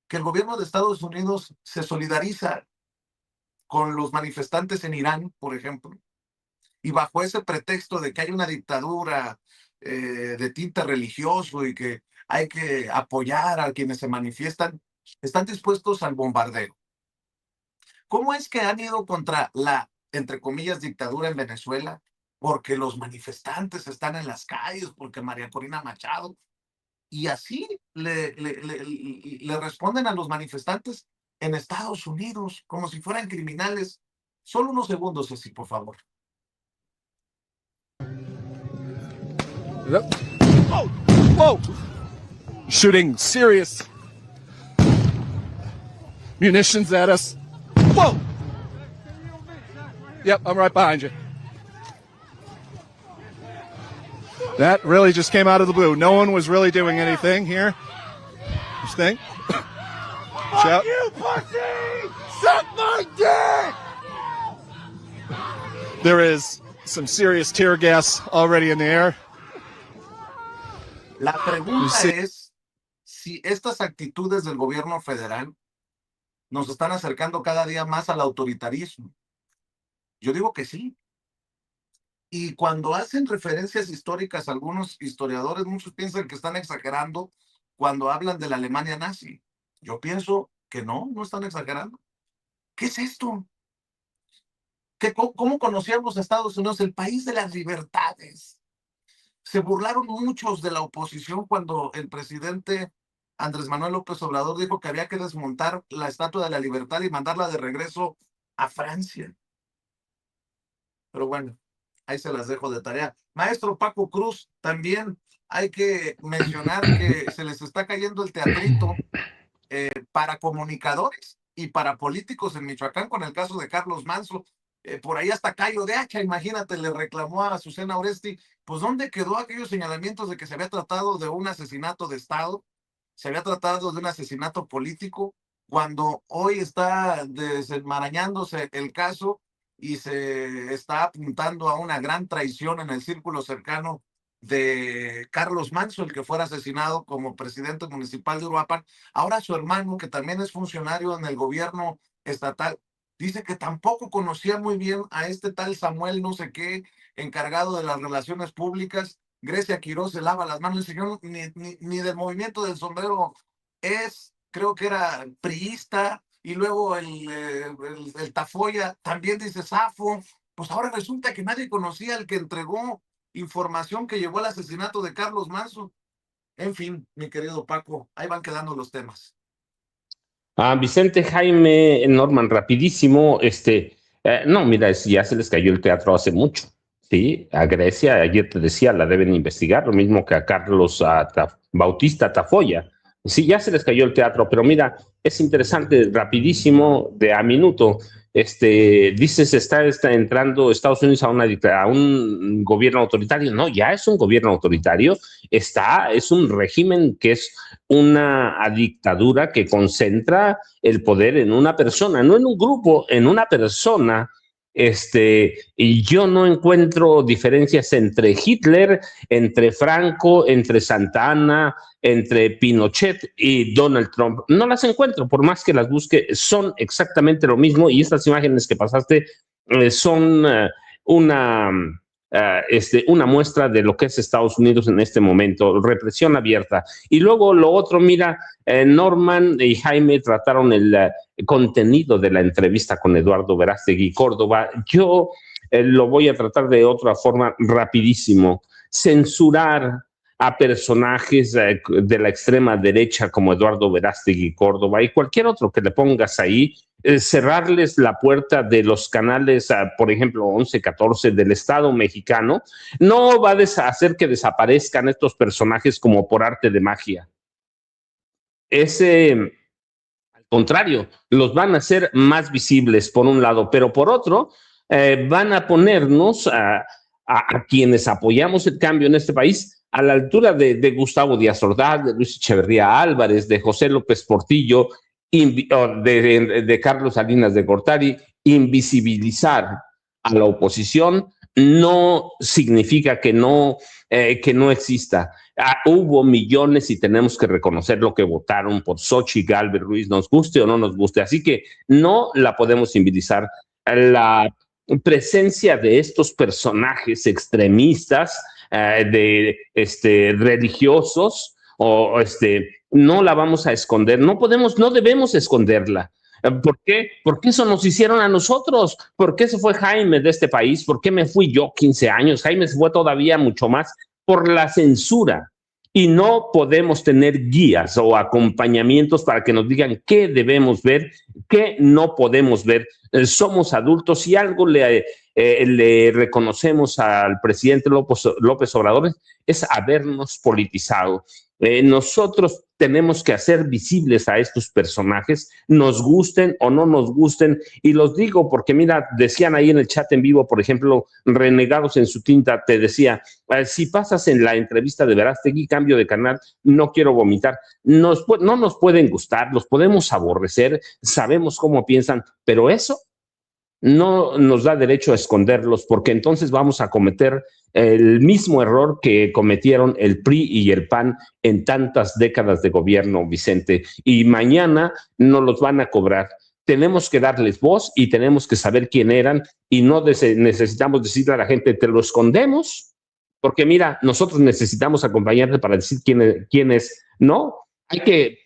que el gobierno de Estados Unidos se solidariza con los manifestantes en Irán, por ejemplo, y bajo ese pretexto de que hay una dictadura de tinte religioso y que hay que apoyar a quienes se manifiestan, están dispuestos al bombardeo? ¿Cómo es que han ido contra la, entre comillas, dictadura en Venezuela? Porque los manifestantes están en las calles, porque María Corina Machado. Y así le responden a los manifestantes en Estados Unidos, como si fueran criminales. Solo unos segundos, Ceci, por favor. Oh, whoa! Shooting serious. munitions at us. Whoa! Yep, I'm right behind you. That really just came out of the blue. No one was really doing anything here. This thing. Fuck you, pussy! Suck my dick! There is some serious tear gas already in the air. La pregunta es si estas actitudes del gobierno federal nos están acercando cada día más al autoritarismo. Yo digo que sí. Y cuando hacen referencias históricas, algunos historiadores, muchos piensan que están exagerando cuando hablan de la Alemania nazi. Yo pienso que no están exagerando. ¿Qué es esto? ¿Cómo conocíamos a Estados Unidos? El país de las libertades. Se burlaron muchos de la oposición cuando el presidente Andrés Manuel López Obrador dijo que había que desmontar la Estatua de la Libertad y mandarla de regreso a Francia. Pero bueno, ahí se las dejo de tarea. Maestro Paco Cruz, también hay que mencionar que se les está cayendo el teatrito para comunicadores y para políticos en Michoacán con el caso de Carlos Manso. Por ahí hasta Cayo de Hacha, imagínate, le reclamó a Azucena Oresti, pues ¿dónde quedó aquellos señalamientos de que se había tratado de un asesinato de Estado? Se había tratado de un asesinato político, cuando hoy está desenmarañándose el caso y se está apuntando a una gran traición en el círculo cercano de Carlos Manso, el que fuera asesinado como presidente municipal de Uruapan. Ahora su hermano, que también es funcionario en el gobierno estatal, dice que tampoco conocía muy bien a este tal Samuel no sé qué, encargado de las relaciones públicas. Grecia Quiroz se lava las manos y dice, yo ni del movimiento del sombrero es, creo que era priista, y luego el Tafoya también dice Zafo. Pues ahora resulta que nadie conocía al que entregó información que llevó al asesinato de Carlos Manso. En fin, mi querido Paco, ahí van quedando los temas. Vicente, Jaime, Norman, rapidísimo, no, mira, ya se les cayó el teatro hace mucho, ¿sí? A Grecia, ayer te decía, la deben investigar, lo mismo que a Carlos Bautista Tafoya, sí, ya se les cayó el teatro, pero mira, es interesante, rapidísimo, de a minuto, dices, está entrando Estados Unidos a un gobierno autoritario. No, ya es un gobierno autoritario, es un régimen que es una dictadura que concentra el poder en una persona, no en un grupo, en una persona. Y yo no encuentro diferencias entre Hitler, entre Franco, entre Santa Anna, entre Pinochet y Donald Trump. No las encuentro, por más que las busque, son exactamente lo mismo, y estas imágenes que pasaste son una muestra de lo que es Estados Unidos en este momento, represión abierta. Y luego lo otro, mira, Norman y Jaime trataron el contenido de la entrevista con Eduardo Verástegui Córdoba. Yo lo voy a tratar de otra forma rapidísimo. Censurar a personajes de la extrema derecha como Eduardo Verástegui Córdoba y cualquier otro que le pongas ahí, cerrarles la puerta de los canales, por ejemplo, 11, 14 del Estado mexicano, no va a hacer que desaparezcan estos personajes como por arte de magia. Al contrario, los van a hacer más visibles por un lado, pero por otro, van a ponernos a quienes apoyamos el cambio en este país a la altura de Gustavo Díaz Ordaz, de Luis Echeverría Álvarez, de José López Portillo, de Carlos Salinas de Gortari. Invisibilizar a la oposición no significa que no exista. Hubo millones y tenemos que reconocer lo que votaron por Xochitl Gálvez Ruiz, nos guste o no nos guste, así que no la podemos invisibilizar. La presencia de estos personajes extremistas, religiosos, no la vamos a esconder, no debemos esconderla. ¿Por qué? Porque eso nos hicieron a nosotros. ¿Por qué se fue Jaime de este país? ¿Por qué me fui yo 15 años? Jaime se fue todavía mucho más por la censura. Y no podemos tener guías o acompañamientos para que nos digan qué debemos ver, qué no podemos ver. Somos adultos y algo le le reconocemos al presidente López Obrador es habernos politizado. Nosotros tenemos que hacer visibles a estos personajes, nos gusten o no nos gusten, y los digo porque, mira, decían ahí en el chat en vivo, por ejemplo, Renegados en su tinta, te decía, si pasas en la entrevista de Verástegui, cambio de canal, no quiero vomitar. No nos pueden gustar, los podemos aborrecer, sabemos cómo piensan, pero eso no nos da derecho a esconderlos, porque entonces vamos a cometer el mismo error que cometieron el PRI y el PAN en tantas décadas de gobierno, Vicente, y mañana no los van a cobrar. Tenemos que darles voz y tenemos que saber quién eran, y no necesitamos decirle a la gente, te lo escondemos, porque mira, nosotros necesitamos acompañarte para decir quién es. No, hay que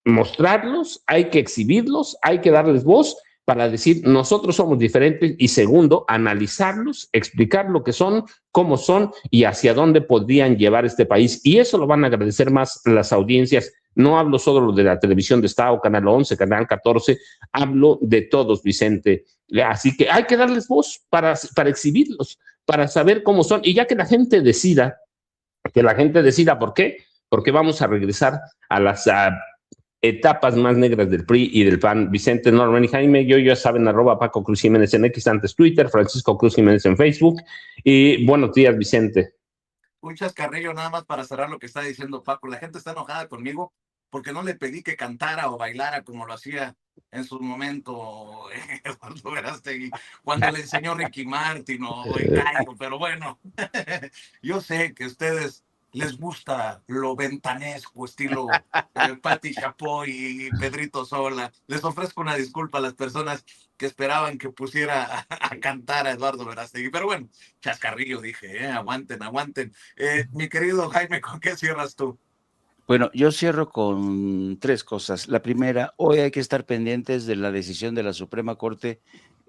mostrarlos, hay que exhibirlos, hay que darles voz para decir, nosotros somos diferentes, y segundo, analizarlos, explicar lo que son, cómo son y hacia dónde podrían llevar este país. Y eso lo van a agradecer más las audiencias. No hablo solo de la televisión de Estado, Canal 11, Canal 14, hablo de todos, Vicente. Así que hay que darles voz para exhibirlos, para saber cómo son. Y ya que la gente decida, ¿por qué? Porque vamos a regresar a las etapas más negras del PRI y del PAN. Vicente, Norman y Jaime, yo ya saben, @Paco Cruz Jiménez en X, antes Twitter, Francisco Cruz Jiménez en Facebook. Y buenos días, Vicente. Un chascarrillo nada más para cerrar lo que está diciendo Paco. La gente está enojada conmigo porque no le pedí que cantara o bailara como lo hacía en su momento Eduardo Verástegui, cuando le enseñó Ricky Martin o Cairo, pero bueno, yo sé que a ustedes les gusta lo ventanesco, estilo Patti Chapoy y Pedrito Sola. Les ofrezco una disculpa a las personas que esperaban que pusiera a cantar a Eduardo Verástegui, pero bueno, chascarrillo dije, aguanten. Mi querido Jaime, ¿con qué cierras tú? Bueno, yo cierro con 3 cosas. La primera, hoy hay que estar pendientes de la decisión de la Suprema Corte.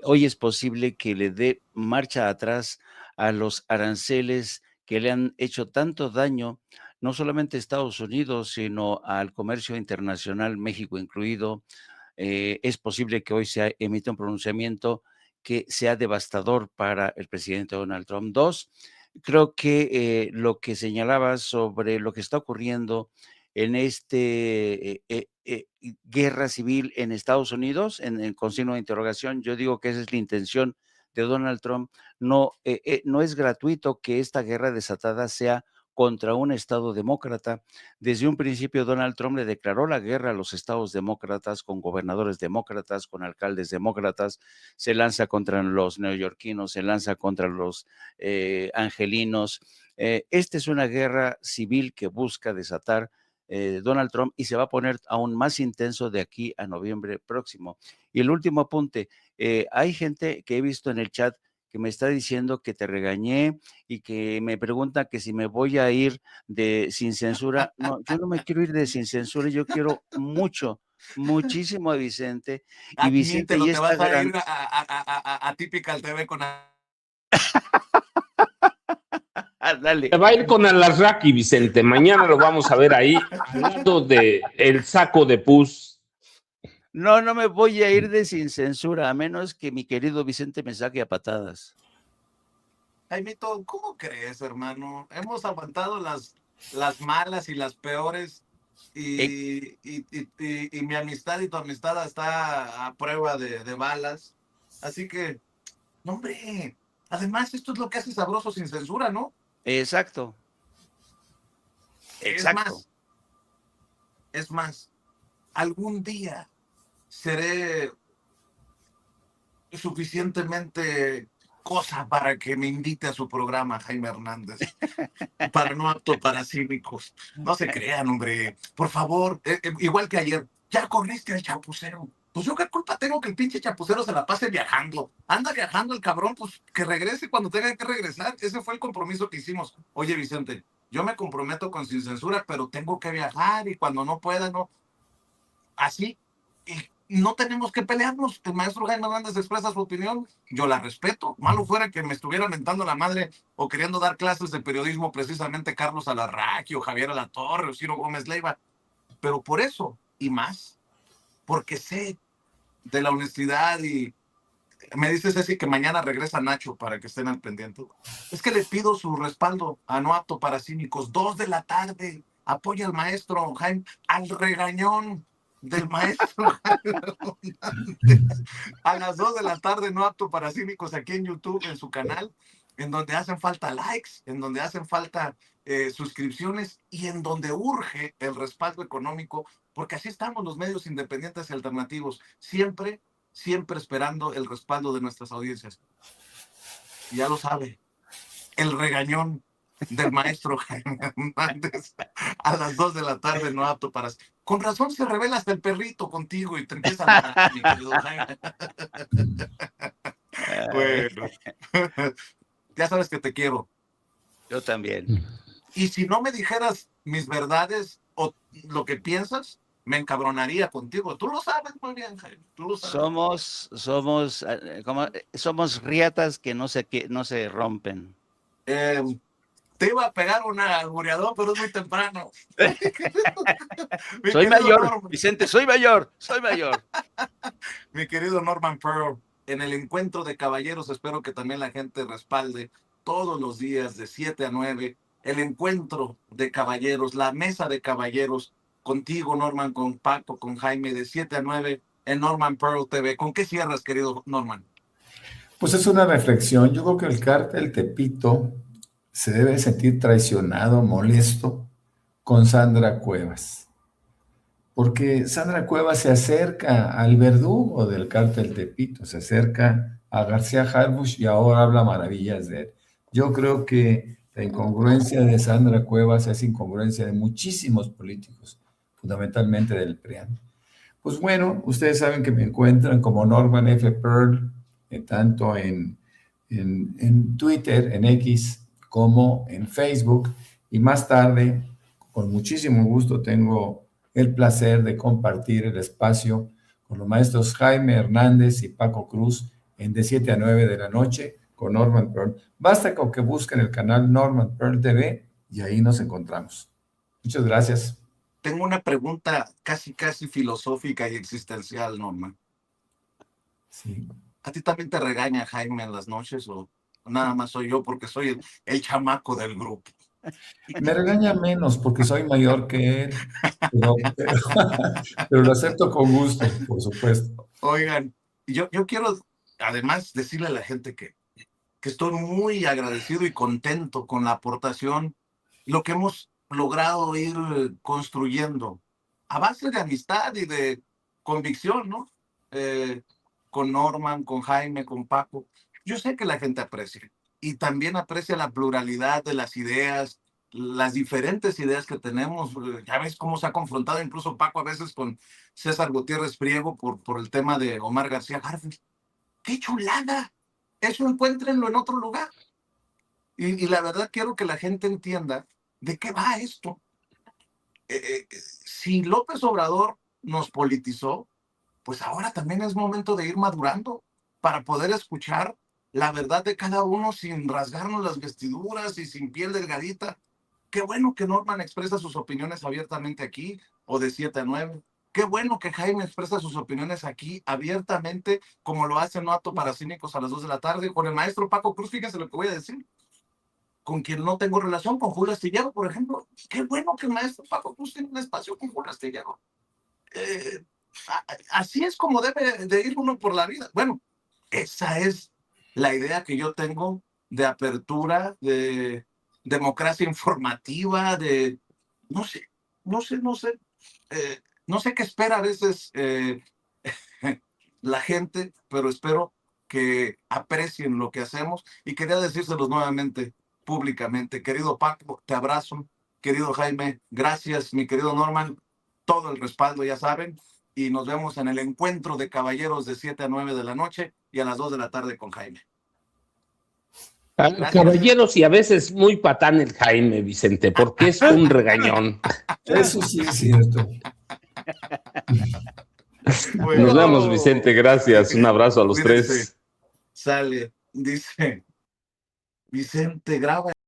Hoy es posible que le dé marcha atrás a los aranceles que le han hecho tanto daño, no solamente a Estados Unidos, sino al comercio internacional, México incluido. Es posible que hoy se emita un pronunciamiento que sea devastador para el presidente Donald Trump. 2, creo que lo que señalabas sobre lo que está ocurriendo en guerra civil en Estados Unidos, con signo de interrogación, yo digo que esa es la intención de Donald Trump. No es gratuito que esta guerra desatada sea contra un estado demócrata. Desde un principio Donald Trump le declaró la guerra a los estados demócratas, con gobernadores demócratas, con alcaldes demócratas, se lanza contra los neoyorquinos, se lanza contra los angelinos. Esta es una guerra civil que busca desatar Donald Trump, y se va a poner aún más intenso de aquí a noviembre próximo. Y el último apunte, hay gente que he visto en el chat que me está diciendo que te regañé y que me pregunta que si me voy a ir de Sin Censura. No, yo no me quiero ir de Sin Censura, yo quiero muchísimo a Vicente. Y Vicente Admítelo, ya te está vas a ir a Typical TV con... Dale. Se va a ir con Alasraqui, Vicente. Mañana lo vamos a ver ahí, al lado de el saco de pus. No me voy a ir de Sin Censura, a menos que mi querido Vicente me saque a patadas. Jaimito, ¿cómo crees, hermano? Hemos aguantado las malas y las peores, y mi amistad y tu amistad está a prueba de balas. Así que, no, hombre, además esto es lo que hace sabroso Sin Censura, ¿no? Exacto. Es más, algún día seré suficientemente cosa para que me invite a su programa, Jaime Hernández, para no apto para cínicos. No se crean, hombre, por favor, igual que ayer, ya corriste al chapucero. Pues yo qué culpa tengo que el pinche chapucero se la pase viajando. Anda viajando el cabrón, pues que regrese cuando tenga que regresar. Ese fue el compromiso que hicimos. Oye, Vicente, yo me comprometo con Sin Censura, pero tengo que viajar, y cuando no pueda, no. Así. Y no tenemos que pelearnos. El maestro Jaime Hernández expresa su opinión, yo la respeto. Malo fuera que me estuviera mentando la madre o queriendo dar clases de periodismo precisamente Carlos Alarraqui o Javier Alatorre o Ciro Gómez Leiva. Pero por eso y más, porque sé de la honestidad y Me dice Ceci que mañana regresa Nacho para que estén al pendiente. Es que le pido su respaldo a No Apto para Cínicos. 2 de la tarde. Apoya al maestro Jaime, al regañón del maestro Jaime Hernández. A las 2 de la tarde, No Apto para Cínicos, aquí en YouTube, en su canal, en donde hacen falta likes, en donde hacen falta suscripciones y en donde urge el respaldo económico, porque así estamos los medios independientes y alternativos, siempre esperando el respaldo de nuestras audiencias. Y ya lo sabe, el regañón del maestro Jaime Hernández a las 2 de la tarde, No Apto para... Con razón se revela hasta el perrito contigo y te empieza a ladrar, mi querido Jaime. Bueno, ya sabes que te quiero. Yo también. Y si no me dijeras mis verdades o lo que piensas, me encabronaría contigo. Tú lo sabes muy bien, Jaime. Tú lo sabes. Somos riatas que no se rompen. Te iba a pegar una albureador, pero es muy temprano. Soy mayor, Vicente, soy mayor. Mi querido Norman Pearl, en el encuentro de caballeros, espero que también la gente respalde todos los días de 7 a 9, el encuentro de caballeros, la mesa de caballeros, contigo, Norman, con Paco, con Jaime, de 7 a 9 en Norman Pearl TV. ¿Con qué cierras, querido Norman? Pues es una reflexión. Yo creo que el cártel Tepito se debe sentir traicionado, molesto con Sandra Cuevas. Porque Sandra Cuevas se acerca al verdugo del cártel Tepito, se acerca a García Harfuch y ahora habla maravillas de él. Yo creo que la incongruencia de Sandra Cuevas es incongruencia de muchísimos políticos, fundamentalmente del PRIAN. Pues bueno, ustedes saben que me encuentran como Norman F. Pearl, tanto en Twitter, en X, como en Facebook, y más tarde, con muchísimo gusto, tengo el placer de compartir el espacio con los maestros Jaime Hernández y Paco Cruz en de 7 a 9 de la noche con Norman Pearl. Basta con que busquen el canal Norman Pearl TV y ahí nos encontramos. Muchas gracias. Tengo una pregunta casi filosófica y existencial, Norman. Sí. ¿A ti también te regaña Jaime en las noches o nada más soy yo porque soy el chamaco del grupo? Me regaña menos porque soy mayor que él, pero lo acepto con gusto, por supuesto. Oigan, yo quiero además decirle a la gente que estoy muy agradecido y contento con la aportación, lo que hemos logrado ir construyendo a base de amistad y de convicción, ¿no? Con Norman, con Jaime, con Paco. Yo sé que la gente aprecia y también aprecia la pluralidad de las ideas, las diferentes ideas que tenemos. Ya ves cómo se ha confrontado incluso Paco a veces con César Gutiérrez Priego por el tema de Omar García Harfuch. ¡Qué chulada! Eso encuéntrenlo en otro lugar. Y la verdad quiero que la gente entienda de qué va esto. Si López Obrador nos politizó, pues ahora también es momento de ir madurando para poder escuchar la verdad de cada uno sin rasgarnos las vestiduras y sin piel delgadita. Qué bueno que Norman expresa sus opiniones abiertamente aquí, o de 7 a 9. Qué bueno que Jaime expresa sus opiniones aquí abiertamente, como lo hace No Apto para Cínicos a las 2 de la tarde. Con el maestro Paco Cruz, fíjense lo que voy a decir. Con quien no tengo relación, con Julio Astillero, por ejemplo. Qué bueno que el maestro Paco Cruz tiene un espacio con Julio Astillero. Así es como debe de ir uno por la vida. Bueno, esa es la idea que yo tengo de apertura, de democracia informativa, de no sé qué espera a veces la gente, pero espero que aprecien lo que hacemos y quería decírselos nuevamente públicamente. Querido Paco, te abrazo. Querido Jaime, gracias. Mi querido Norman, todo el respaldo, ya saben, y nos vemos en el encuentro de caballeros de 7 a 9 de la noche y a las 2 de la tarde con Jaime. Gracias. Caballeros, y a veces muy patán el Jaime, Vicente, porque es un regañón. Eso sí es cierto. Bueno, nos vemos, Vicente, gracias. Un abrazo a los tres. Sale, dice Vicente, graba